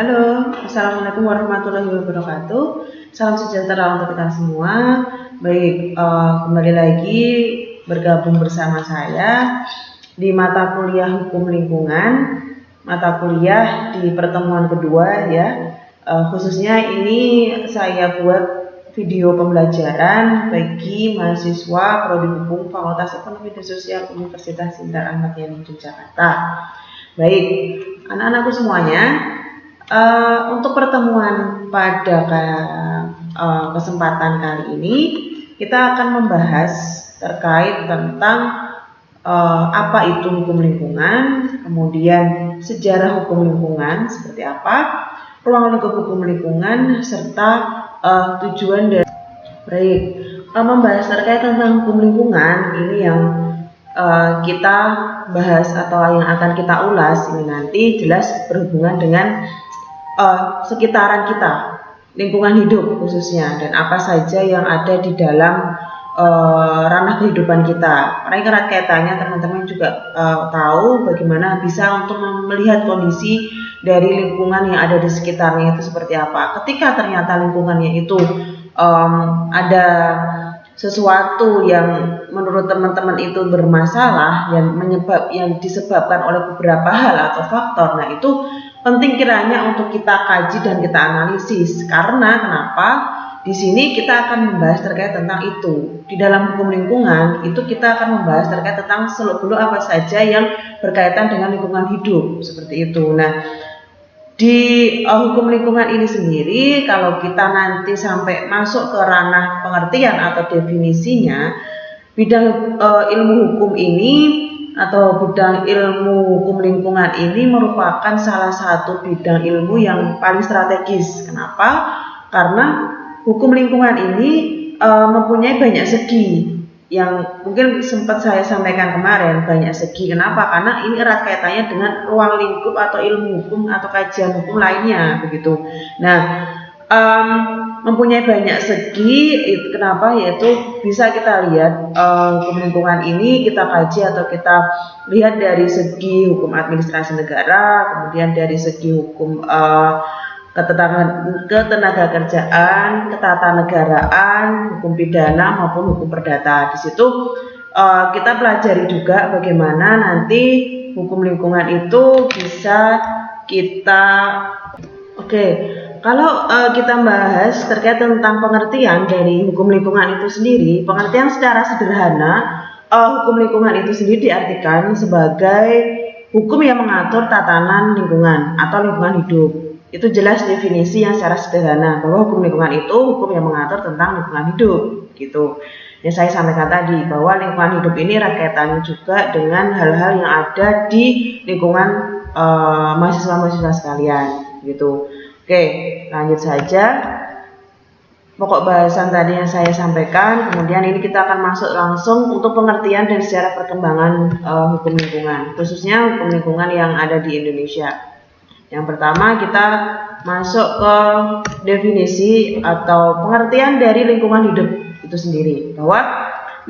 Halo, Assalamualaikum warahmatullahi wabarakatuh. Salam sejahtera untuk kita semua. Baik, kembali lagi bergabung bersama saya di mata kuliah Hukum Lingkungan, mata kuliah di pertemuan kedua ya. Khususnya ini saya buat video pembelajaran bagi mahasiswa Prodi Hukum Fakultas Ekonomi dan Sosial Universitas Sindang Ahmad Yani Yogyakarta. Baik, anak-anakku semuanya. Untuk pertemuan pada kesempatan kali ini kita akan membahas terkait tentang apa itu hukum lingkungan, kemudian sejarah hukum lingkungan seperti apa, ruang lingkup hukum lingkungan, serta tujuan dari membahas terkait tentang hukum lingkungan ini yang kita bahas atau yang akan kita ulas ini nanti jelas berhubungan dengan sekitaran kita, lingkungan hidup khususnya, dan apa saja yang ada di dalam ranah kehidupan kita. Karena erat kaitannya teman-teman juga tahu bagaimana bisa untuk melihat kondisi dari lingkungan yang ada di sekitarnya itu seperti apa. Ketika ternyata lingkungannya itu ada sesuatu yang menurut teman-teman itu bermasalah yang disebabkan oleh beberapa hal atau faktor, nah itu penting kiranya untuk kita kaji dan kita analisis. Karena kenapa? Di sini kita akan membahas terkait tentang itu. Di dalam hukum lingkungan itu kita akan membahas terkait tentang seluk-beluk apa saja yang berkaitan dengan lingkungan hidup seperti itu. Nah, di hukum lingkungan ini sendiri kalau kita nanti sampai masuk ke ranah pengertian atau definisinya, bidang ilmu hukum ini atau bidang ilmu hukum lingkungan ini merupakan salah satu bidang ilmu yang paling strategis. Kenapa? Karena hukum lingkungan ini mempunyai banyak segi yang mungkin sempat saya sampaikan kemarin, banyak segi. Kenapa? Karena ini erat kaitannya dengan ruang lingkup atau ilmu hukum atau kajian hukum lainnya begitu. Nah, mempunyai banyak segi. Kenapa? Yaitu bisa kita lihat hukum lingkungan ini kita kaji atau kita lihat dari segi hukum administrasi negara, kemudian dari segi hukum ketenaga kerjaan, ketatanegaraan, hukum pidana maupun hukum perdata. Di situ kita pelajari juga bagaimana nanti hukum lingkungan itu bisa kita kalau kita bahas terkait tentang pengertian dari hukum lingkungan itu sendiri, pengertian secara sederhana, hukum lingkungan itu sendiri diartikan sebagai hukum yang mengatur tatanan lingkungan atau lingkungan hidup. Itu jelas definisi yang secara sederhana bahwa hukum lingkungan itu hukum yang mengatur tentang lingkungan hidup gitu. Yang saya sampaikan tadi bahwa lingkungan hidup ini erat kaitannya juga dengan hal-hal yang ada di lingkungan mahasiswa-mahasiswa sekalian gitu. Oke, lanjut saja. Pokok bahasan tadi yang saya sampaikan, kemudian ini kita akan masuk langsung untuk pengertian dan sejarah perkembangan hukum lingkungan, khususnya hukum lingkungan yang ada di Indonesia. Yang pertama kita masuk ke definisi atau pengertian dari lingkungan hidup itu sendiri, bahwa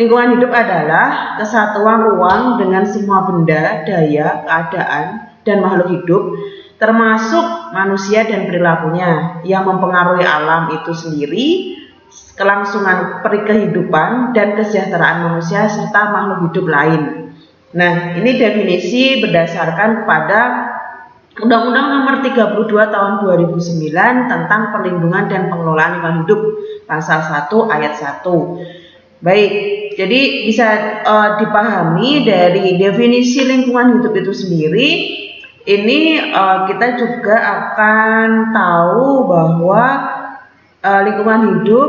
lingkungan hidup adalah kesatuan ruang dengan semua benda, daya, keadaan, dan makhluk hidup, termasuk manusia dan perilakunya yang mempengaruhi alam itu sendiri, kelangsungan kehidupan dan kesejahteraan manusia serta makhluk hidup lain. Nah, ini definisi berdasarkan kepada Undang-Undang Nomor 32 Tahun 2009 tentang Perlindungan dan Pengelolaan Lingkungan Hidup Pasal 1 Ayat 1. Baik, jadi bisa dipahami dari definisi lingkungan hidup itu sendiri. Ini kita juga akan tahu bahwa lingkungan hidup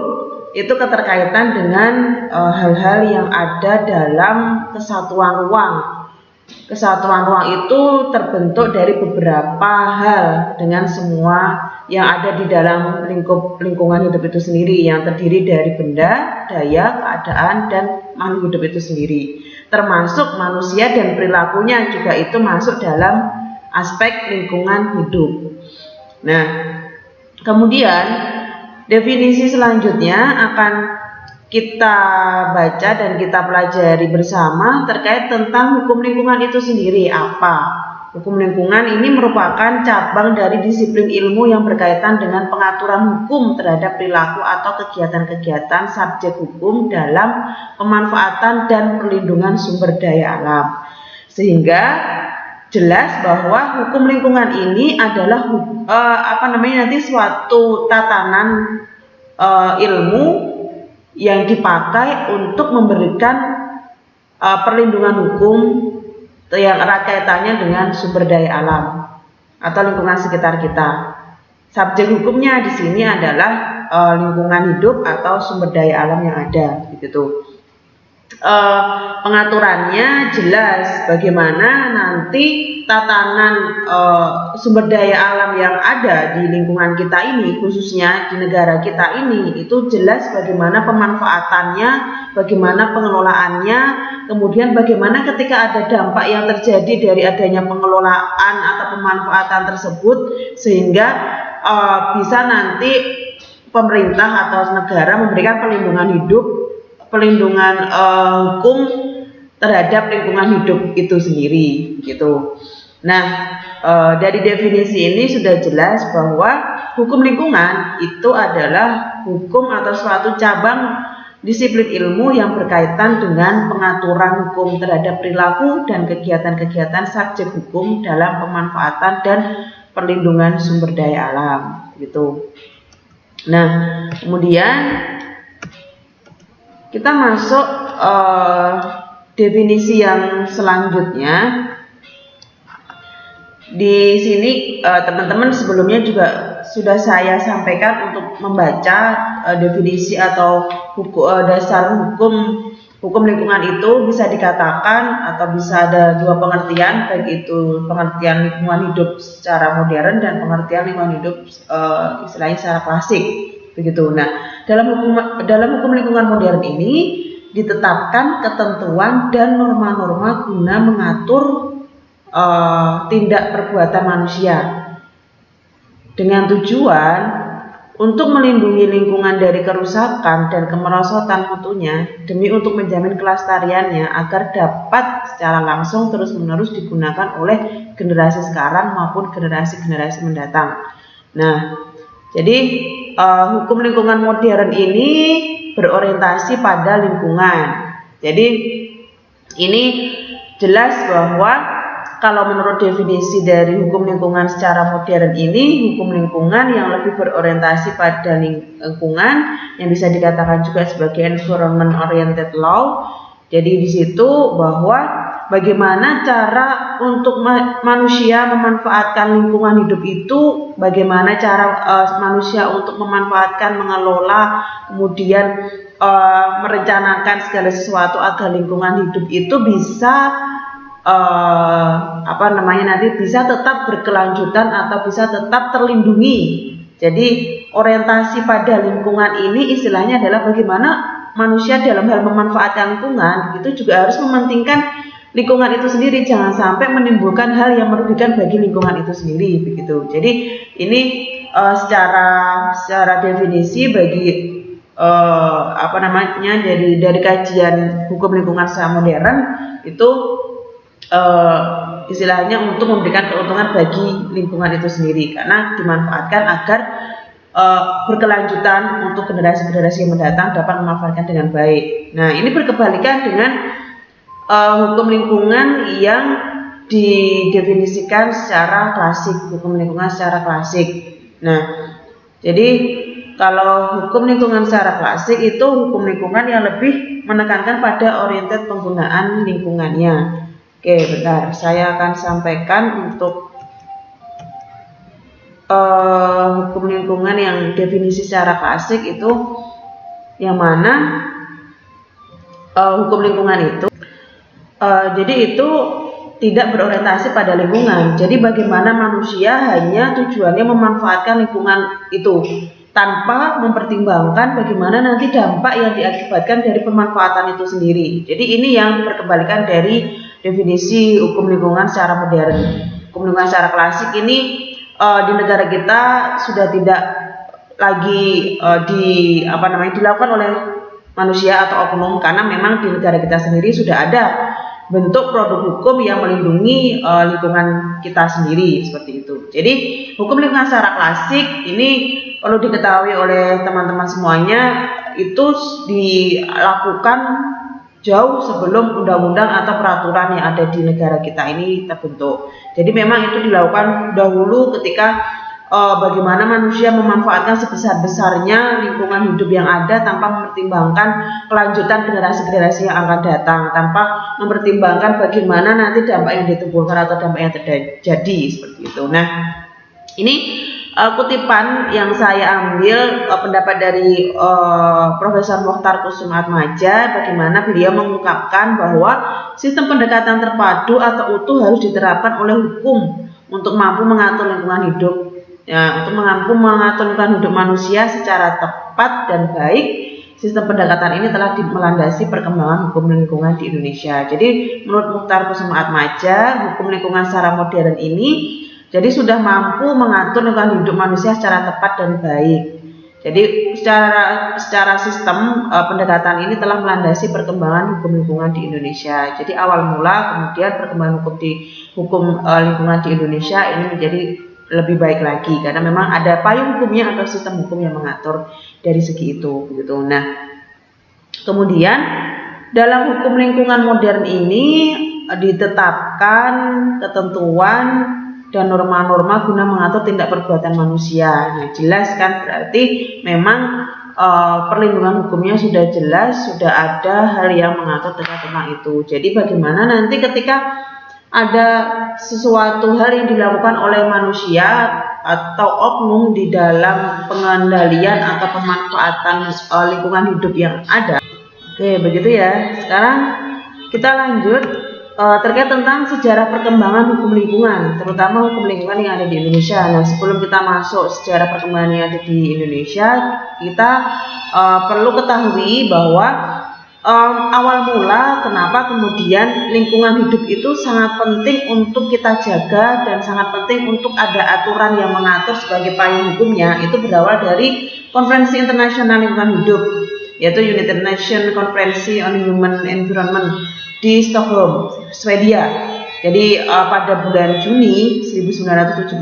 itu keterkaitan dengan hal-hal yang ada dalam kesatuan ruang. Kesatuan ruang itu terbentuk dari beberapa hal dengan semua yang ada di dalam lingkungan hidup itu sendiri, yang terdiri dari benda, daya, keadaan, dan makhluk hidup itu sendiri. Termasuk manusia dan perilakunya juga itu masuk dalam aspek lingkungan hidup. Nah, kemudian definisi selanjutnya akan kita baca dan kita pelajari bersama terkait tentang hukum lingkungan itu sendiri apa. Hukum lingkungan ini merupakan cabang dari disiplin ilmu yang berkaitan dengan pengaturan hukum terhadap perilaku atau kegiatan-kegiatan subjek hukum dalam pemanfaatan dan perlindungan sumber daya alam. Sehingga jelas bahwa hukum lingkungan ini adalah nanti suatu tatanan ilmu yang dipakai untuk memberikan perlindungan hukum yang erat kaitannya dengan sumber daya alam atau lingkungan sekitar kita. Subjek hukumnya di sini adalah lingkungan hidup atau sumber daya alam yang ada, begitu. Pengaturannya jelas bagaimana nanti tatanan sumber daya alam yang ada di lingkungan kita ini, khususnya di negara kita ini, itu jelas bagaimana pemanfaatannya, bagaimana pengelolaannya, kemudian bagaimana ketika ada dampak yang terjadi dari adanya pengelolaan atau pemanfaatan tersebut, sehingga bisa nanti pemerintah atau negara memberikan perlindungan hidup, perlindungan hukum terhadap lingkungan hidup itu sendiri, gitu. Nah, dari definisi ini sudah jelas bahwa hukum lingkungan itu adalah hukum atau suatu cabang disiplin ilmu yang berkaitan dengan pengaturan hukum terhadap perilaku dan kegiatan-kegiatan subjek hukum dalam pemanfaatan dan perlindungan sumber daya alam, gitu. Nah, kemudian kita masuk definisi yang selanjutnya. Di sini teman-teman sebelumnya juga sudah saya sampaikan untuk membaca definisi atau dasar hukum lingkungan itu bisa dikatakan atau bisa ada dua pengertian, baik itu pengertian lingkungan hidup secara modern dan pengertian lingkungan hidup istilahnya secara klasik, begitu. Nah, dalam hukum lingkungan modern ini ditetapkan ketentuan dan norma-norma guna mengatur tindak perbuatan manusia dengan tujuan untuk melindungi lingkungan dari kerusakan dan kemerosotan mutunya demi untuk menjamin kelestariannya agar dapat secara langsung terus-menerus digunakan oleh generasi sekarang maupun generasi-generasi mendatang. Nah, jadi hukum lingkungan modern ini berorientasi pada lingkungan. Jadi ini jelas bahwa kalau menurut definisi dari hukum lingkungan secara modern ini, hukum lingkungan yang lebih berorientasi pada lingkungan yang bisa dikatakan juga sebagai environment oriented law. Jadi di situ bahwa bagaimana cara untuk manusia memanfaatkan lingkungan hidup itu, bagaimana cara manusia untuk memanfaatkan, mengelola, kemudian merencanakan segala sesuatu agar lingkungan hidup itu bisa nanti bisa tetap berkelanjutan atau bisa tetap terlindungi. Jadi orientasi pada lingkungan ini istilahnya adalah bagaimana manusia dalam hal memanfaatkan lingkungan itu juga harus mementingkan lingkungan itu sendiri, jangan sampai menimbulkan hal yang merugikan bagi lingkungan itu sendiri, begitu. Jadi ini secara definisi bagi dari kajian hukum lingkungan secara modern itu istilahnya untuk memberikan keuntungan bagi lingkungan itu sendiri karena dimanfaatkan agar berkelanjutan untuk generasi-generasi yang mendatang dapat memanfaatkan dengan baik. Nah, ini berkebalikan dengan hukum lingkungan yang didefinisikan secara klasik, hukum lingkungan secara klasik. Nah, jadi kalau hukum lingkungan secara klasik itu hukum lingkungan yang lebih menekankan pada oriented penggunaan lingkungannya. Oke, bentar, saya akan sampaikan untuk hukum lingkungan yang definisi secara klasik itu yang mana hukum lingkungan itu jadi itu tidak berorientasi pada lingkungan. Jadi bagaimana manusia hanya tujuannya memanfaatkan lingkungan itu tanpa mempertimbangkan bagaimana nanti dampak yang diakibatkan dari pemanfaatan itu sendiri. Jadi ini yang berkebalikan dari definisi hukum lingkungan secara modern. Hukum lingkungan secara klasik ini di negara kita sudah tidak lagi dilakukan oleh manusia atau oknum, karena memang di negara kita sendiri sudah ada bentuk produk hukum yang melindungi lingkungan kita sendiri seperti itu. Jadi hukum lingkungan secara klasik ini perlu diketahui oleh teman-teman semuanya, itu dilakukan jauh sebelum undang-undang atau peraturan yang ada di negara kita ini terbentuk. Jadi memang itu dilakukan dahulu ketika bagaimana manusia memanfaatkan sebesar-besarnya lingkungan hidup yang ada tanpa mempertimbangkan kelanjutan generasi-generasi yang akan datang, tanpa mempertimbangkan bagaimana nanti dampak yang ditimbulkan atau dampak yang terjadi seperti itu. Nah, ini kutipan yang saya ambil pendapat dari Profesor Mokhtar Kusumaatmadja, bagaimana beliau mengungkapkan bahwa sistem pendekatan terpadu atau utuh harus diterapkan oleh hukum untuk mampu mengatur lingkungan hidup. Ya, untuk mampu mengatur lingkungan hidup manusia secara tepat dan baik, sistem pendekatan ini telah melandasi perkembangan hukum lingkungan di Indonesia. Jadi menurut Mokhtar Kusumaatmadja, hukum lingkungan secara modern ini jadi sudah mampu mengatur lingkungan hidup manusia secara tepat dan baik. Jadi secara sistem pendekatan ini telah melandasi perkembangan hukum lingkungan di Indonesia. Jadi awal mula kemudian perkembangan hukum lingkungan di Indonesia ini menjadi lebih baik lagi karena memang ada payung hukumnya atau sistem hukum yang mengatur dari segi itu begitu. Nah, kemudian dalam hukum lingkungan modern ini ditetapkan ketentuan dan norma-norma guna mengatur tindak perbuatan manusia. Nah, jelas kan, berarti memang perlindungan hukumnya sudah jelas, sudah ada hal yang mengatur tentang itu. Jadi bagaimana nanti ketika ada sesuatu hal yang dilakukan oleh manusia atau oknum di dalam pengendalian atau pemanfaatan lingkungan hidup yang ada. Oke, begitu ya. Sekarang kita lanjut terkait tentang sejarah perkembangan hukum lingkungan, terutama hukum lingkungan yang ada di Indonesia. Nah, sebelum kita masuk sejarah perkembangan yang ada di Indonesia, kita perlu ketahui bahwa awal mula kenapa kemudian lingkungan hidup itu sangat penting untuk kita jaga dan sangat penting untuk ada aturan yang mengatur sebagai payung hukumnya, itu berawal dari Konferensi Internasional Lingkungan Hidup, yaitu United Nations Conference on Human Environment di Stockholm, Swedia. Jadi pada bulan Juni 1972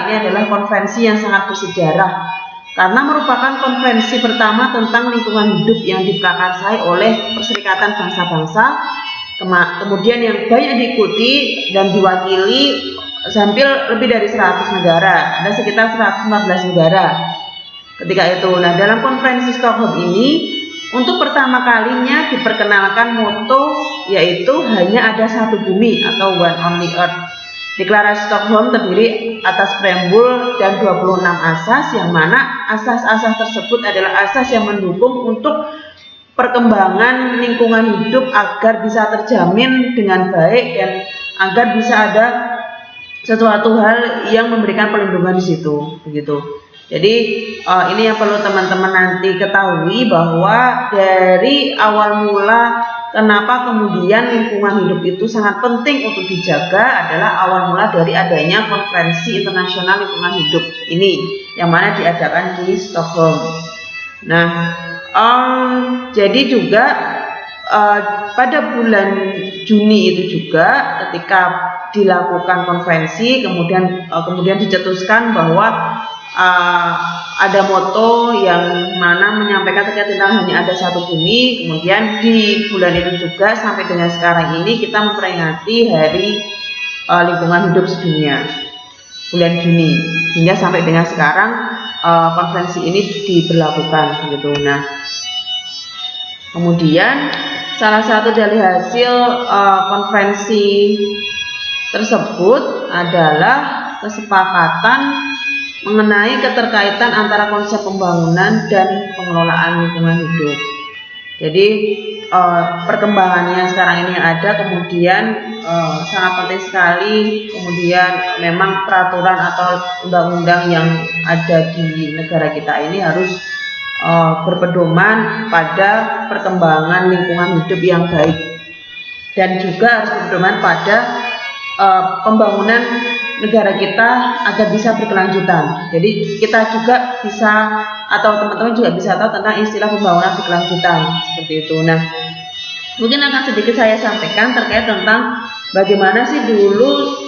ini adalah konferensi yang sangat bersejarah karena merupakan konferensi pertama tentang lingkungan hidup yang diprakarsai oleh Perserikatan Bangsa-Bangsa, kemudian yang banyak diikuti dan diwakili hampir lebih dari 100 negara, ada sekitar 114 negara ketika itu. Nah, dalam konferensi Stockholm ini untuk pertama kalinya diperkenalkan moto yaitu hanya ada satu bumi atau one only earth. Deklarasi Stockholm terdiri atas preambul dan 26 asas, yang mana asas-asas tersebut adalah asas yang mendukung untuk perkembangan lingkungan hidup agar bisa terjamin dengan baik dan agar bisa ada sesuatu hal yang memberikan perlindungan di situ, begitu. Jadi ini yang perlu teman-teman nanti ketahui, bahwa dari awal mula kenapa kemudian lingkungan hidup itu sangat penting untuk dijaga adalah awal mula dari adanya Konferensi Internasional Lingkungan Hidup ini, yang mana diadakan di Stockholm. Nah, jadi juga pada bulan Juni itu juga ketika dilakukan konferensi, kemudian dicetuskan bahwa ada moto yang mana menyampaikan terkait tentang hanya ada satu bumi. Kemudian di bulan itu juga sampai dengan sekarang ini kita memperingati Hari Lingkungan Hidup Sedunia, bulan Juni, hingga sampai dengan sekarang konferensi ini diberlakukan gitu. Nah, kemudian salah satu dari hasil konferensi tersebut adalah kesepakatan mengenai keterkaitan antara konsep pembangunan dan pengelolaan lingkungan hidup. Jadi perkembangannya sekarang ini ada, kemudian sangat penting sekali. Kemudian memang peraturan atau undang-undang yang ada di negara kita ini harus berpedoman pada perkembangan lingkungan hidup yang baik, dan juga harus berpedoman pada pembangunan negara kita agar bisa berkelanjutan. Jadi kita juga bisa, atau teman-teman juga bisa tahu tentang istilah pembangunan berkelanjutan seperti itu. Nah, Mungkin akan sedikit saya sampaikan terkait tentang bagaimana sih dulu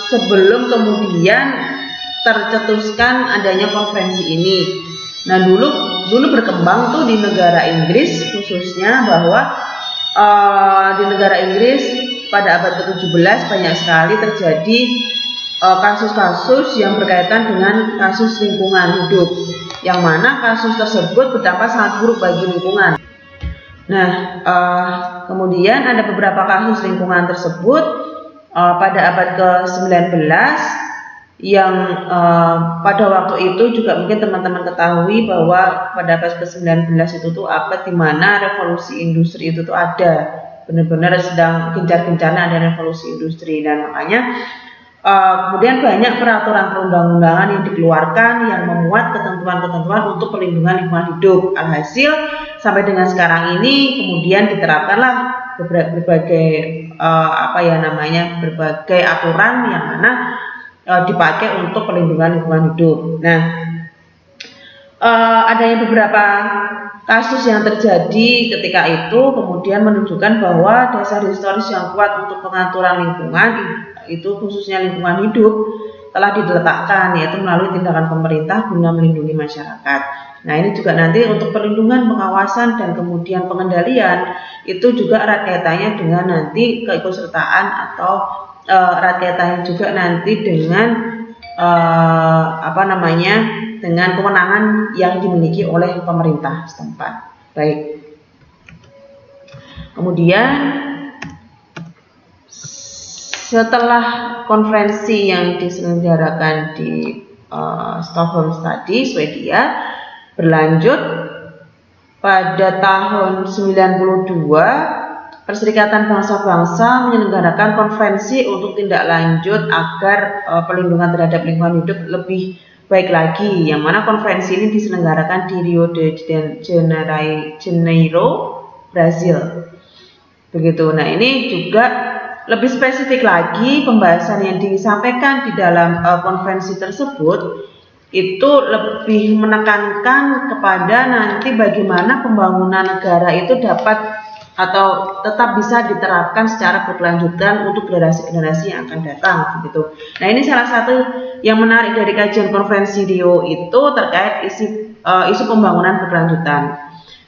sebelum kemudian tercetuskan adanya konferensi ini. Nah, dulu berkembang tuh di negara Inggris khususnya, bahwa di negara Inggris pada abad ke-17 banyak sekali terjadi kasus-kasus yang berkaitan dengan kasus lingkungan hidup, yang mana kasus tersebut berdampak sangat buruk bagi lingkungan. Nah, kemudian ada beberapa kasus lingkungan tersebut pada abad ke-19 yang pada waktu itu juga mungkin teman-teman ketahui bahwa pada abad ke-19 itu tuh abad di mana revolusi industri itu tuh ada, benar-benar sedang gencar-gencarnya ada revolusi industri, dan makanya kemudian banyak peraturan perundang-undangan yang dikeluarkan yang memuat ketentuan-ketentuan untuk perlindungan lingkungan hidup. Alhasil sampai dengan sekarang ini kemudian diterapkanlah berbagai berbagai aturan yang mana dipakai untuk perlindungan lingkungan hidup. Nah, adanya beberapa kasus yang terjadi ketika itu kemudian menunjukkan bahwa dasar historis yang kuat untuk pengaturan lingkungan itu khususnya lingkungan hidup telah diletakkan, yaitu melalui tindakan pemerintah guna melindungi masyarakat. Nah, ini juga nanti untuk perlindungan, pengawasan, dan kemudian pengendalian itu juga erat kaitannya dengan nanti keikutsertaan atau erat kaitannya juga nanti dengan dengan kewenangan yang dimiliki oleh pemerintah setempat. Baik. Kemudian setelah konferensi yang diselenggarakan di Stockholm tadi, Swedia, berlanjut pada tahun 92, Perserikatan Bangsa-Bangsa menyelenggarakan konferensi untuk tindak lanjut agar perlindungan terhadap lingkungan hidup lebih baik lagi, yang mana konferensi ini diselenggarakan di Rio de Janeiro, Brazil. Begitu. Nah, ini juga lebih spesifik lagi pembahasan yang disampaikan di dalam konferensi tersebut itu lebih menekankan kepada nanti bagaimana pembangunan negara itu dapat atau tetap bisa diterapkan secara berkelanjutan untuk generasi-generasi yang akan datang, begitu. Nah, ini salah satu yang menarik dari kajian konferensi Rio itu terkait isu pembangunan berkelanjutan,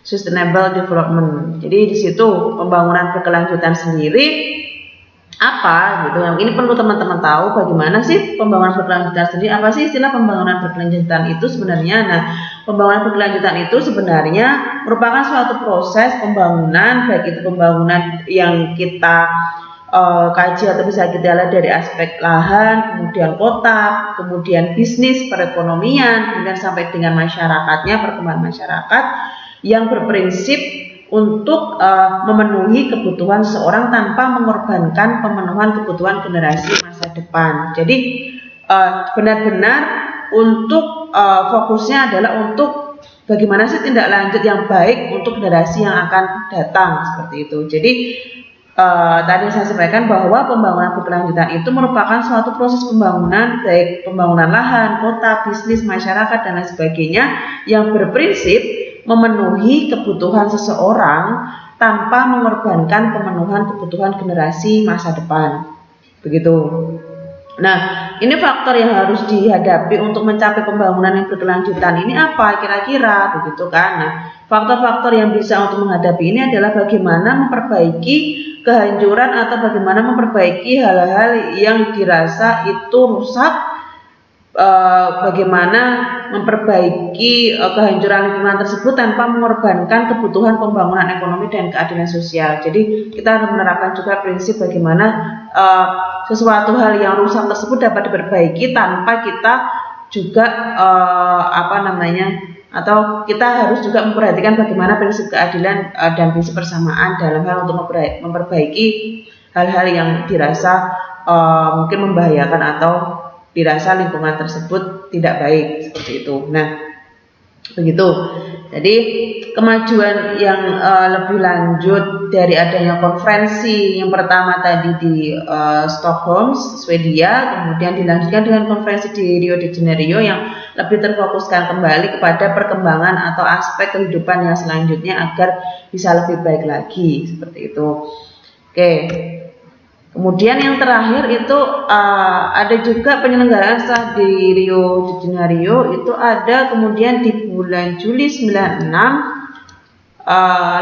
sustainable development. Jadi di situ pembangunan berkelanjutan sendiri apa gitu. Ini perlu teman-teman tahu bagaimana sih pembangunan berkelanjutan sendiri, apa sih istilah pembangunan berkelanjutan itu sebenarnya. Nah, pembangunan berkelanjutan itu sebenarnya merupakan suatu proses pembangunan, baik itu pembangunan yang kita kaji atau bisa kita lihat dari aspek lahan, kemudian kota, kemudian bisnis, perekonomian, kemudian sampai dengan masyarakatnya, perkembangan masyarakat yang berprinsip untuk memenuhi kebutuhan seseorang tanpa mengorbankan pemenuhan kebutuhan generasi masa depan. Jadi benar-benar untuk fokusnya adalah untuk bagaimana sih tindak lanjut yang baik untuk generasi yang akan datang, seperti itu. Jadi tadi saya sampaikan bahwa pembangunan berkelanjutan itu merupakan suatu proses pembangunan, baik pembangunan lahan, kota, bisnis, masyarakat, dan lain sebagainya, yang berprinsip memenuhi kebutuhan seseorang tanpa mengorbankan pemenuhan kebutuhan generasi masa depan. Begitu. Nah, ini faktor yang harus dihadapi untuk mencapai pembangunan yang berkelanjutan ini apa kira-kira, begitu kan? Nah, faktor-faktor yang bisa untuk menghadapi ini adalah bagaimana memperbaiki kehancuran atau bagaimana memperbaiki hal-hal yang dirasa itu rusak, bagaimana memperbaiki kehancuran lingkungan tersebut tanpa mengorbankan kebutuhan pembangunan ekonomi dan keadilan sosial. Jadi kita harus menerapkan juga prinsip bagaimana sesuatu hal yang rusak tersebut dapat diperbaiki tanpa kita juga atau kita harus juga memperhatikan bagaimana prinsip keadilan dan prinsip persamaan dalam hal untuk memperbaiki hal-hal yang dirasa mungkin membahayakan atau dirasa lingkungan tersebut tidak baik, seperti itu. Nah, begitu. Jadi kemajuan yang lebih lanjut dari adanya konferensi yang pertama tadi di Stockholm, Swedia, kemudian dilanjutkan dengan konferensi di Rio de Janeiro yang lebih terfokuskan kembali kepada perkembangan atau aspek kehidupan yang selanjutnya agar bisa lebih baik lagi, seperti itu. Oke. Kemudian yang terakhir itu ada juga penyelenggaraan setelah di Rio de Janeiro itu ada kemudian di bulan Juli 96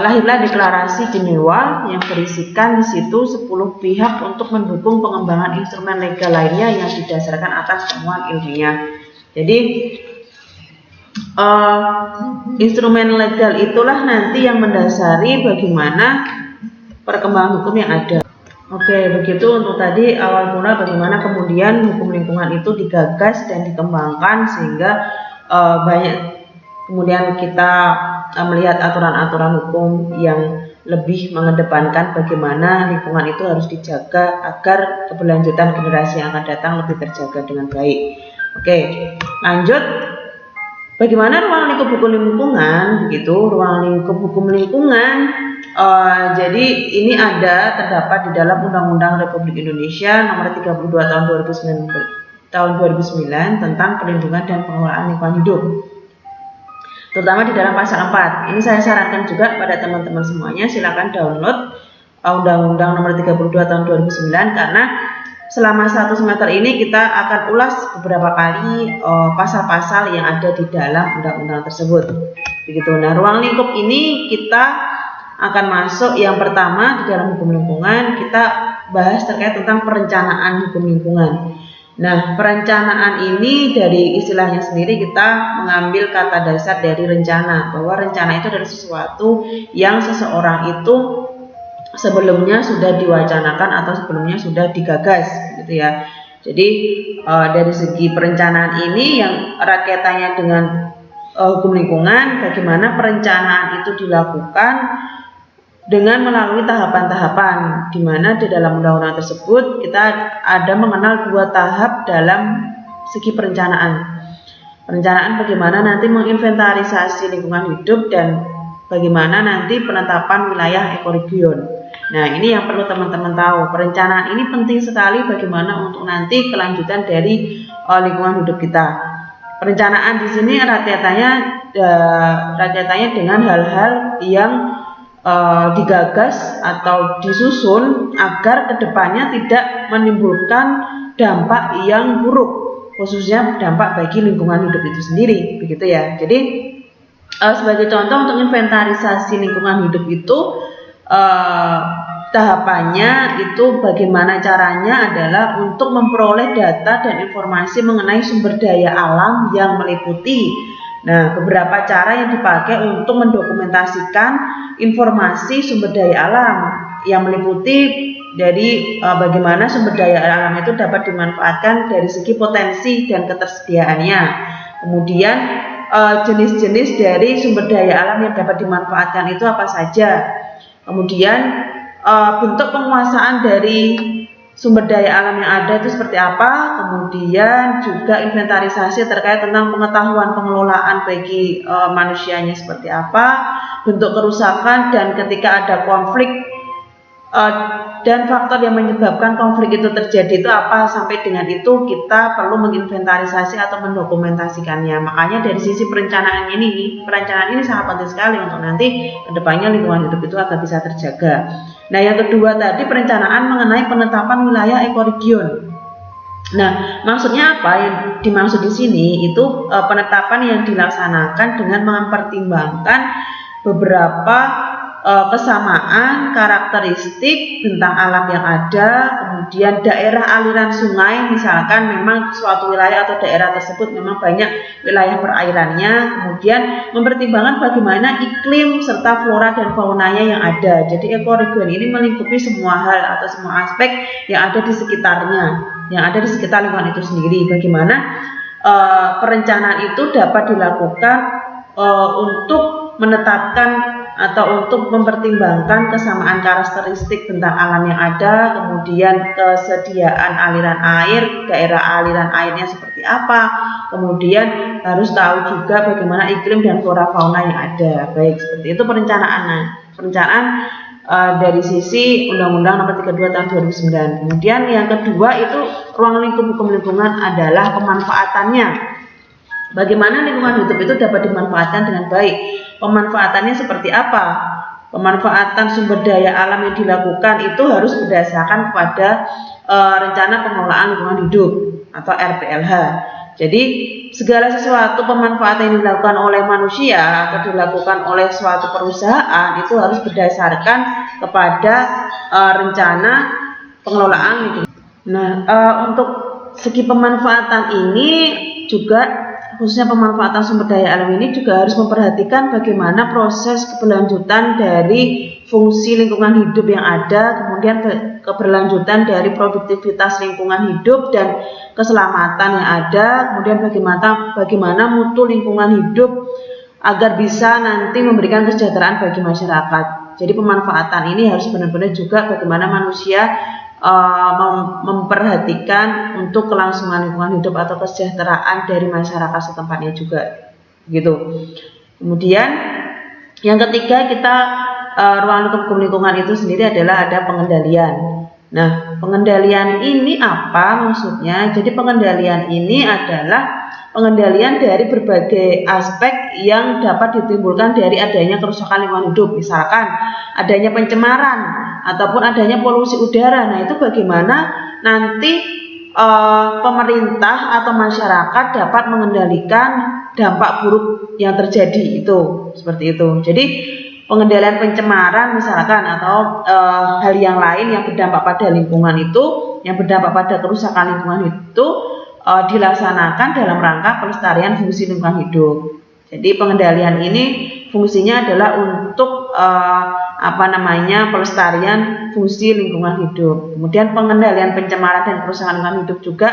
lahirlah deklarasi Jenewa yang berisikan di situ 10 pihak untuk mendukung pengembangan instrumen legal lainnya yang didasarkan atas temuan ilmiah. Jadi instrumen legal itulah nanti yang mendasari bagaimana perkembangan hukum yang ada. Oke, begitu untuk tadi awal mula bagaimana kemudian hukum lingkungan itu digagas dan dikembangkan sehingga banyak kemudian kita melihat aturan-aturan hukum yang lebih mengedepankan bagaimana lingkungan itu harus dijaga agar keberlanjutan generasi yang akan datang lebih terjaga dengan baik. Oke, lanjut. Bagaimana ruang lingkup hukum lingkungan? Begitu, ruang lingkup hukum lingkungan. Jadi ini terdapat di dalam Undang-Undang Republik Indonesia Nomor 32 Tahun 2009 tentang perlindungan dan pengelolaan lingkungan hidup. Terutama di dalam pasal 4. Ini saya sarankan juga pada teman-teman semuanya, silakan download Undang-Undang Nomor 32 Tahun 2009 karena selama 1 semester ini kita akan ulas beberapa kali pasal-pasal yang ada di dalam undang-undang tersebut. Begitu. Nah, ruang lingkup ini kita akan masuk yang pertama di dalam hukum lingkungan, kita bahas terkait tentang perencanaan hukum lingkungan. Nah, perencanaan ini dari istilahnya sendiri kita mengambil kata dasar dari rencana, bahwa rencana itu adalah sesuatu yang seseorang itu sebelumnya sudah diwacanakan atau sebelumnya sudah digagas, gitu ya. Jadi dari segi perencanaan ini yang erat kaitannya dengan hukum lingkungan, bagaimana perencanaan itu dilakukan dengan melalui tahapan-tahapan, di mana di dalam undang-undang tersebut kita ada mengenal 2 tahap dalam segi perencanaan. Perencanaan bagaimana nanti menginventarisasi lingkungan hidup dan bagaimana nanti penetapan wilayah ekoregion. Nah, ini yang perlu teman-teman tahu. Perencanaan ini penting sekali bagaimana untuk nanti kelanjutan dari lingkungan hidup kita. Perencanaan di sini erat kaitannya dengan hal-hal yang digagas atau disusun agar kedepannya tidak menimbulkan dampak yang buruk, khususnya dampak bagi lingkungan hidup itu sendiri, begitu ya. Jadi sebagai contoh untuk inventarisasi lingkungan hidup itu tahapannya itu bagaimana caranya adalah untuk memperoleh data dan informasi mengenai sumber daya alam yang meliputi. Nah, beberapa cara yang dipakai untuk mendokumentasikan informasi sumber daya alam yang meliputi dari bagaimana sumber daya alam itu dapat dimanfaatkan dari segi potensi dan ketersediaannya. Kemudian jenis-jenis dari sumber daya alam yang dapat dimanfaatkan itu apa saja. Kemudian bentuk penguasaan dari sumber daya alam yang ada itu seperti apa, kemudian juga inventarisasi terkait tentang pengetahuan pengelolaan bagi manusianya seperti apa, bentuk kerusakan dan ketika ada konflik dan faktor yang menyebabkan konflik itu terjadi itu apa, sampai dengan itu kita perlu menginventarisasi atau mendokumentasikannya. Makanya dari sisi perencanaan ini sangat penting sekali untuk nanti kedepannya lingkungan hidup itu agar bisa terjaga. Nah, yang kedua tadi perencanaan mengenai penetapan wilayah ekoregion. Nah, maksudnya apa yang dimaksud di sini itu penetapan yang dilaksanakan dengan mempertimbangkan beberapa kesamaan karakteristik tentang alam yang ada, kemudian daerah aliran sungai, misalkan memang suatu wilayah atau daerah tersebut memang banyak wilayah perairannya, kemudian mempertimbangkan bagaimana iklim serta flora dan faunanya yang ada. Jadi ekoregion ini melingkupi semua hal atau semua aspek yang ada di sekitarnya, yang ada di sekitar lingkungan itu sendiri. Bagaimana perencanaan itu dapat dilakukan untuk menetapkan atau untuk mempertimbangkan kesamaan karakteristik tentang alam yang ada, kemudian kesediaan aliran air, daerah aliran airnya seperti apa, kemudian harus tahu juga bagaimana iklim dan flora fauna yang ada. Baik, seperti itu perencanaan. Perencanaan dari sisi Undang-Undang Nomor 32 Tahun 2009. Kemudian yang kedua itu ruang lingkup hukum lingkungan adalah pemanfaatannya. Bagaimana lingkungan hidup itu dapat dimanfaatkan dengan baik? Pemanfaatannya seperti apa? Pemanfaatan sumber daya alam yang dilakukan itu harus berdasarkan kepada rencana pengelolaan lingkungan hidup atau RPLH. Jadi segala sesuatu pemanfaatan yang dilakukan oleh manusia atau dilakukan oleh suatu perusahaan itu harus berdasarkan kepada rencana pengelolaan lingkungan. Nah, untuk segi pemanfaatan ini juga, khususnya pemanfaatan sumber daya alam ini juga harus memperhatikan bagaimana proses keberlanjutan dari fungsi lingkungan hidup yang ada, kemudian keberlanjutan dari produktivitas lingkungan hidup dan keselamatan yang ada, kemudian bagaimana mutu lingkungan hidup agar bisa nanti memberikan kesejahteraan bagi masyarakat. Jadi pemanfaatan ini harus benar-benar juga bagaimana manusia memperhatikan untuk kelangsungan lingkungan hidup atau kesejahteraan dari masyarakat setempatnya juga, gitu. Kemudian yang ketiga, kita ruang hukum lingkungan itu sendiri adalah ada pengendalian. Nah, pengendalian ini apa maksudnya? Jadi pengendalian ini adalah pengendalian dari berbagai aspek yang dapat ditimbulkan dari adanya kerusakan lingkungan hidup, misalkan adanya pencemaran ataupun adanya polusi udara. Nah, itu bagaimana nanti pemerintah atau masyarakat dapat mengendalikan dampak buruk yang terjadi itu, seperti itu. Jadi pengendalian pencemaran misalkan atau hal yang lain yang berdampak pada lingkungan itu, yang berdampak pada kerusakan lingkungan itu dilaksanakan dalam rangka pelestarian fungsi lingkungan hidup. Jadi pengendalian ini fungsinya adalah untuk pelestarian fungsi lingkungan hidup. Kemudian pengendalian pencemaran dan kerusakan lingkungan hidup juga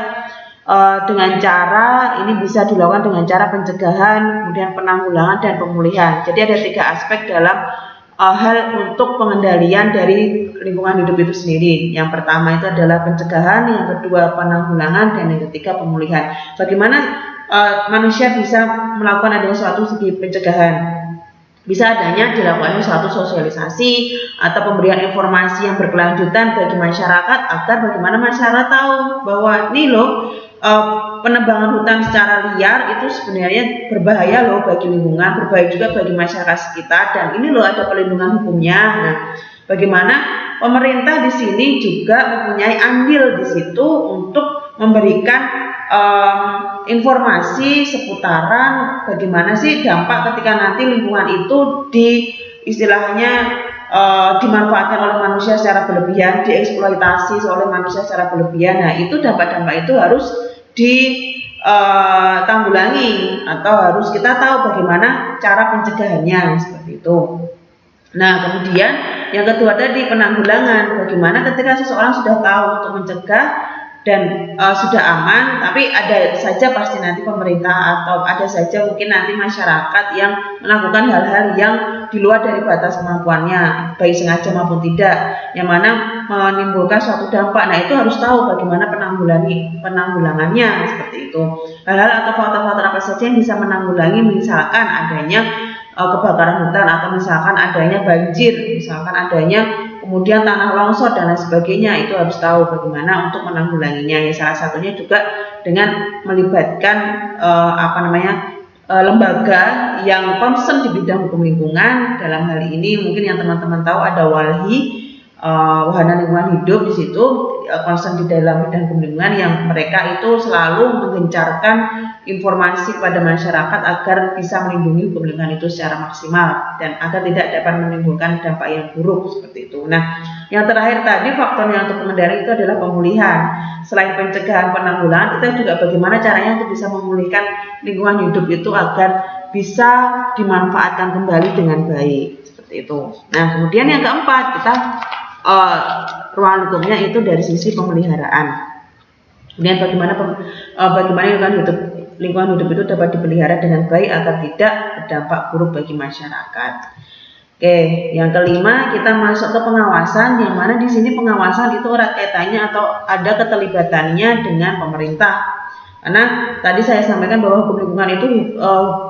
dengan cara ini bisa dilakukan dengan cara pencegahan, kemudian penanggulangan dan pemulihan. Jadi ada 3 aspek dalam hal untuk pengendalian dari lingkungan hidup itu sendiri. Yang pertama itu adalah pencegahan, yang kedua penanggulangan, dan yang ketiga pemulihan. Bagaimana manusia bisa melakukan adanya suatu segi pencegahan? Bisa adanya dilakukan suatu sosialisasi atau pemberian informasi yang berkelanjutan bagi masyarakat agar bagaimana masyarakat tahu bahwa ini loh penebangan hutan secara liar itu sebenarnya berbahaya loh bagi lingkungan, berbahaya juga bagi masyarakat sekitar, dan ini loh ada pelindungan hukumnya. Nah, bagaimana pemerintah di sini juga mempunyai andil di situ untuk memberikan informasi seputaran bagaimana sih dampak ketika nanti lingkungan itu dimanfaatkan oleh manusia secara berlebihan, dieksploitasi oleh manusia secara berlebihan. Nah, itu dampak-dampak itu harus ditanggulangi atau harus kita tahu bagaimana cara pencegahannya, seperti itu. Nah, kemudian yang kedua tadi penanggulangan. Bagaimana ketika seseorang sudah tahu untuk mencegah dan sudah aman, tapi ada saja pasti nanti pemerintah atau ada saja mungkin nanti masyarakat yang melakukan hal-hal yang di luar dari batas kemampuannya, baik sengaja maupun tidak, yang mana menimbulkan suatu dampak. Nah, itu harus tahu bagaimana penanggulangannya, seperti itu. Hal-hal atau faktor-faktor apa saja yang bisa menanggulangi, misalkan adanya kebakaran hutan atau misalkan adanya banjir, misalkan adanya kemudian tanah longsor dan lain sebagainya, itu harus tahu bagaimana untuk menanggulanginya. Ya, salah satunya juga dengan melibatkan lembaga yang concern di bidang hukum lingkungan. Dalam hal ini mungkin yang teman-teman tahu ada WALHI, Wahana Lingkungan Hidup. Di situ concern di dalam bidang hukum lingkungan yang mereka itu selalu menggencarkan informasi kepada masyarakat agar bisa melindungi hukum lingkungan itu secara maksimal dan agar tidak dapat menimbulkan dampak yang buruk, seperti itu. Nah, yang terakhir tadi faktornya untuk pengendalian itu adalah pemulihan. Selain pencegahan, penanggulangan, kita juga bagaimana caranya untuk bisa memulihkan lingkungan hidup itu agar bisa dimanfaatkan kembali dengan baik, seperti itu. Nah, kemudian yang keempat, kita ruang lingkupnya itu dari sisi pemeliharaan. Kemudian bagaimana lingkungan hidup itu dapat dipelihara dengan baik agar tidak berdampak buruk bagi masyarakat. Oke, yang kelima kita masuk ke pengawasan, yang mana di sini pengawasan itu erat kaitannya atau ada keterlibatannya dengan pemerintah. Karena tadi saya sampaikan bahwa hukum lingkungan itu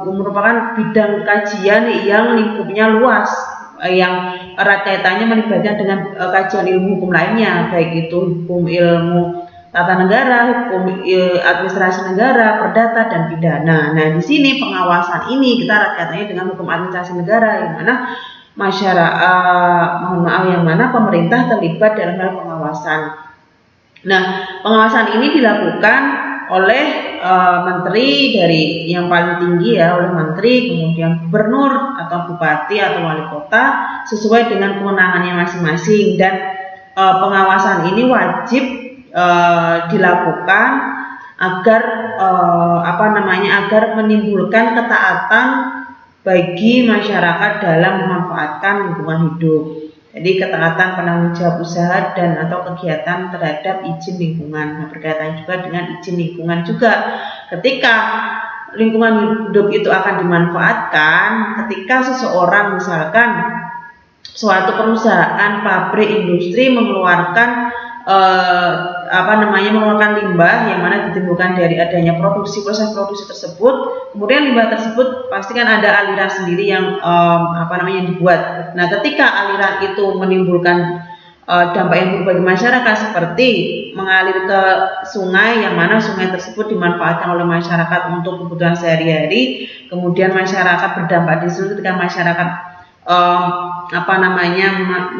merupakan bidang kajian yang lingkupnya luas, yang erat kaitannya melibatkan dengan kajian ilmu hukum lainnya, baik itu hukum ilmu tata negara, hukum administrasi negara, perdata, dan pidana. Nah, di sini pengawasan ini kita erat kaitannya dengan hukum administrasi negara, yang mana yang mana pemerintah terlibat dalam hal pengawasan. Nah, pengawasan ini dilakukan oleh menteri dari yang paling tinggi ya, oleh menteri, kemudian gubernur atau bupati atau wali kota sesuai dengan kewenangannya masing-masing, dan pengawasan ini wajib dilakukan agar agar menimbulkan ketaatan bagi masyarakat dalam memanfaatkan lingkungan hidup. Jadi ketaatan penanggung jawab usaha dan atau kegiatan terhadap izin lingkungan. Nah, berkaitan juga dengan izin lingkungan juga. Ketika lingkungan hidup itu akan dimanfaatkan, ketika seseorang misalkan suatu perusahaan, pabrik, industri mengeluarkan mengeluarkan limbah yang mana ditimbulkan dari adanya proses produksi tersebut, kemudian limbah tersebut pasti kan ada aliran sendiri yang dibuat. Nah, ketika aliran itu menimbulkan dampak yang buruk bagi masyarakat seperti mengalir ke sungai, yang mana sungai tersebut dimanfaatkan oleh masyarakat untuk kebutuhan sehari-hari, kemudian masyarakat berdampak di situ ketika masyarakat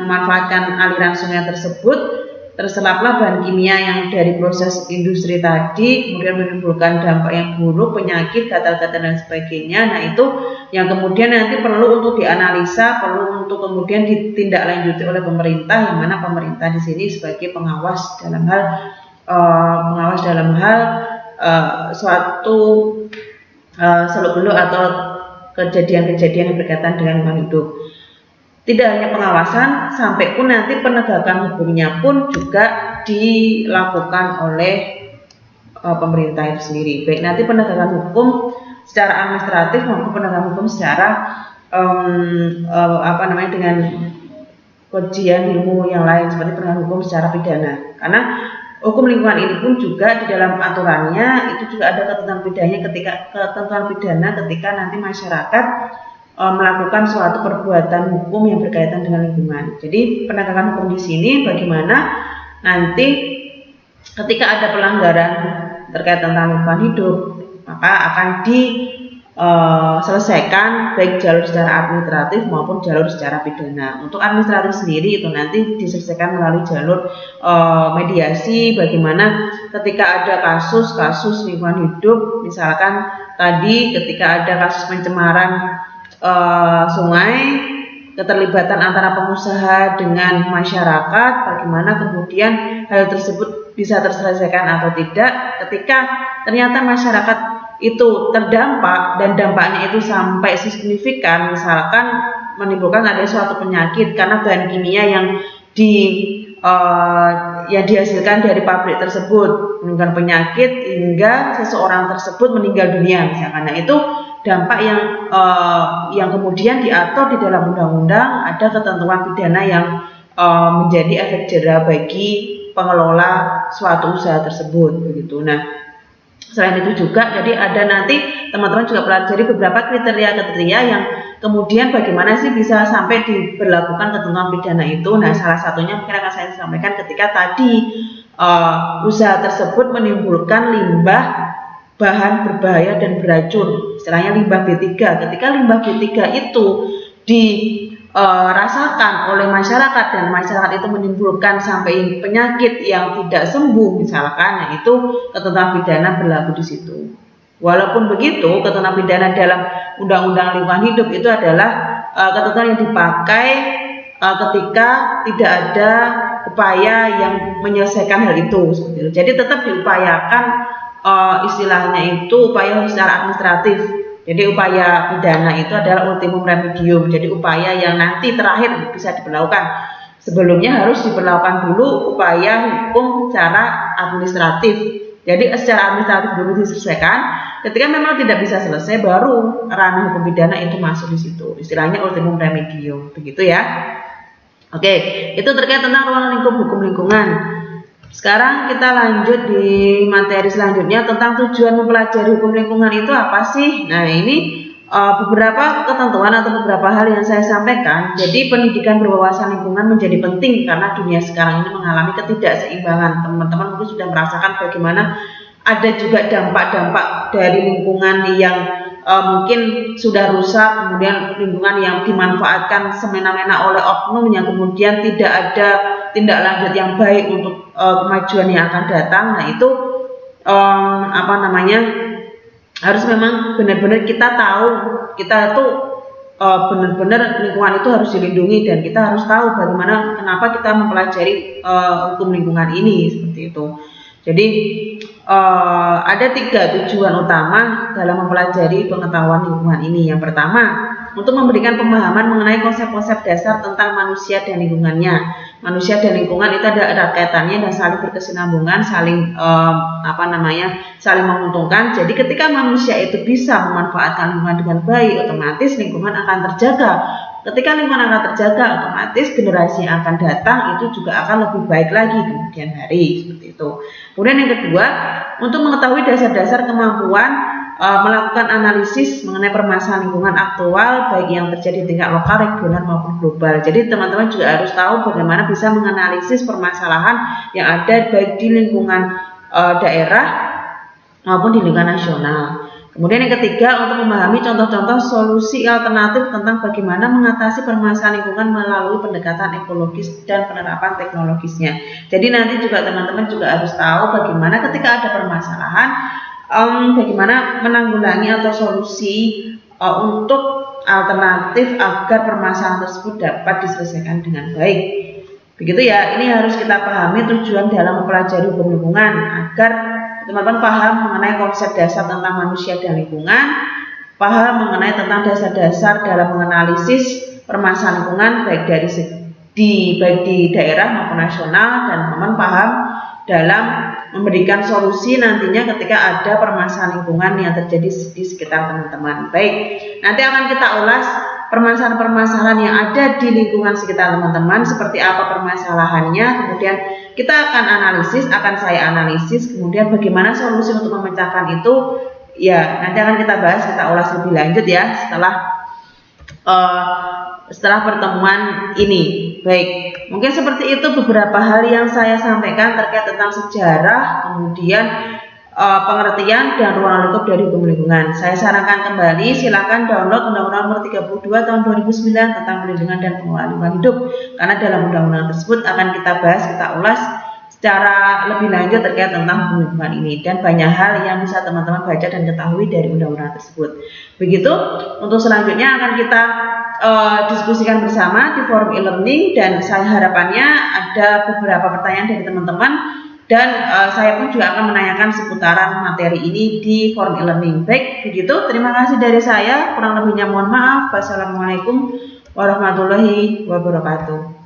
memanfaatkan aliran sungai tersebut, terseraplah bahan kimia yang dari proses industri tadi, kemudian menimbulkan dampak yang buruk, penyakit, gatal-gatal dan sebagainya. Nah, itu yang kemudian nanti perlu untuk dianalisa, perlu untuk kemudian ditindaklanjuti oleh pemerintah, yang mana pemerintah di sini sebagai pengawas dalam hal suatu seluk-beluk atau kejadian-kejadian yang berkaitan dengan lingkungan hidup. Tidak hanya pengawasan, sampai pun nanti penegakan hukumnya pun juga dilakukan oleh pemerintah itu sendiri. Baik nanti penegakan hukum secara administratif maupun penegakan hukum secara dengan kajian ilmu yang lain seperti penegakan hukum secara pidana. Karena hukum lingkungan ini pun juga di dalam aturannya itu juga ada ketentuan pidana ketika nanti masyarakat melakukan suatu perbuatan hukum yang berkaitan dengan lingkungan. Jadi penegakan hukum di sini bagaimana nanti ketika ada pelanggaran terkait tentang lingkungan hidup, maka akan diselesaikan baik jalur secara administratif maupun jalur secara pidana. Untuk administratif sendiri itu nanti diselesaikan melalui jalur mediasi, bagaimana ketika ada kasus lingkungan hidup, misalkan tadi ketika ada kasus pencemaran sungai, keterlibatan antara pengusaha dengan masyarakat, bagaimana kemudian hal tersebut bisa terselesaikan atau tidak. Ketika ternyata masyarakat itu terdampak dan dampaknya itu sampai signifikan, misalkan menimbulkan ada suatu penyakit karena bahan kimia yang dihasilkan dari pabrik tersebut menimbulkan penyakit hingga seseorang tersebut meninggal dunia misalkan. Nah, itu dampak yang kemudian diatur di dalam undang-undang, ada ketentuan pidana yang menjadi efek jera bagi pengelola suatu usaha tersebut begitu. Nah, selain itu juga jadi ada nanti teman-teman juga pelajari beberapa kriteria yang kemudian bagaimana sih bisa sampai diberlakukan ketentuan pidana itu. Nah, salah satunya mungkin akan saya sampaikan ketika tadi usaha tersebut menimbulkan limbah bahan berbahaya dan beracun, istilahnya limbah B3. Ketika limbah B3 itu dirasakan oleh masyarakat dan masyarakat itu menimbulkan sampai penyakit yang tidak sembuh misalkan, nah itu ketentuan pidana berlaku di situ. Walaupun begitu, ketentuan pidana dalam Undang-Undang Lingkungan Hidup itu adalah ketentuan yang dipakai ketika tidak ada upaya yang menyelesaikan hal itu seperti itu. Jadi tetap diupayakan istilahnya itu upaya secara administratif. Jadi upaya pidana itu adalah ultimum remedium. Jadi upaya yang nanti terakhir bisa diberlakukan. Sebelumnya harus diberlakukan dulu upaya hukum secara administratif. Jadi secara administratif dulu diselesaikan. Ketika memang tidak bisa selesai, baru ranah hukum pidana itu masuk di situ. Istilahnya ultimum remedium, begitu ya. Oke, itu terkait tentang ruang lingkup hukum lingkungan. Sekarang kita lanjut di materi selanjutnya tentang tujuan mempelajari hukum lingkungan itu apa sih? Nah, ini beberapa ketentuan atau beberapa hal yang saya sampaikan. Jadi pendidikan berwawasan lingkungan menjadi penting karena dunia sekarang ini mengalami ketidakseimbangan. Teman-teman mungkin sudah merasakan bagaimana ada juga dampak-dampak dari lingkungan yang mungkin sudah rusak, kemudian lingkungan yang dimanfaatkan semena-mena oleh oknum yang kemudian tidak ada tindak lanjut yang baik untuk kemajuan yang akan datang. Nah itu harus memang benar-benar kita tahu, kita tuh benar-benar lingkungan itu harus dilindungi dan kita harus tahu bagaimana kenapa kita mempelajari hukum lingkungan ini seperti itu. Jadi ada 3 tujuan utama dalam mempelajari pengetahuan lingkungan ini. Yang pertama, untuk memberikan pemahaman mengenai konsep-konsep dasar tentang manusia dan lingkungannya. Manusia dan lingkungan itu ada kaitannya dan saling berkesinambungan, saling saling menguntungkan. Jadi ketika manusia itu bisa memanfaatkan lingkungan dengan baik, otomatis lingkungan akan terjaga. Ketika lingkungan akan terjaga, otomatis generasi yang akan datang itu juga akan lebih baik lagi kemudian hari, seperti itu. Kemudian yang kedua, untuk mengetahui dasar-dasar kemampuan melakukan analisis mengenai permasalahan lingkungan aktual, baik yang terjadi di tingkat lokal, regional maupun global. Jadi teman-teman juga harus tahu bagaimana bisa menganalisis permasalahan yang ada baik di lingkungan daerah maupun di lingkungan nasional. Kemudian yang ketiga, untuk memahami contoh-contoh solusi alternatif tentang bagaimana mengatasi permasalahan lingkungan melalui pendekatan ekologis dan penerapan teknologisnya. Jadi nanti juga teman-teman juga harus tahu bagaimana ketika ada permasalahan, bagaimana menanggulangi atau solusi untuk alternatif agar permasalahan tersebut dapat diselesaikan dengan baik. Begitu ya, ini harus kita pahami tujuan dalam mempelajari hukum lingkungan agar teman-teman paham mengenai konsep dasar tentang manusia dan lingkungan, paham mengenai tentang dasar-dasar dalam menganalisis permasalahan lingkungan baik di daerah maupun nasional, dan teman-teman paham dalam memberikan solusi nantinya ketika ada permasalahan lingkungan yang terjadi di sekitar teman-teman. Baik, nanti akan kita ulas permasalahan-permasalahan yang ada di lingkungan sekitar teman-teman, seperti apa permasalahannya, kemudian kita akan saya analisis, kemudian bagaimana solusi untuk memecahkan itu, ya nanti akan kita bahas, kita ulas lebih lanjut ya setelah pertemuan ini. Baik, mungkin seperti itu beberapa hal yang saya sampaikan terkait tentang sejarah, kemudian pengertian dan ruang lingkup dari hukum lingkungan. Saya sarankan kembali, silakan download Undang-Undang Nomor 32 Tahun 2009 tentang perlindungan dan pengelolaan lingkungan hidup, karena dalam undang-undang tersebut akan kita bahas, kita ulas secara lebih lanjut terkait tentang hukum lingkungan ini, dan banyak hal yang bisa teman-teman baca dan ketahui dari undang-undang tersebut. Begitu, untuk selanjutnya akan kita diskusikan bersama di forum e-learning, dan saya harapannya ada beberapa pertanyaan dari teman-teman, dan saya pun juga akan menanyakan seputaran materi ini di forum e-learning. Baik, begitu. Terima kasih dari saya. Kurang lebihnya mohon maaf. Wassalamualaikum warahmatullahi wabarakatuh.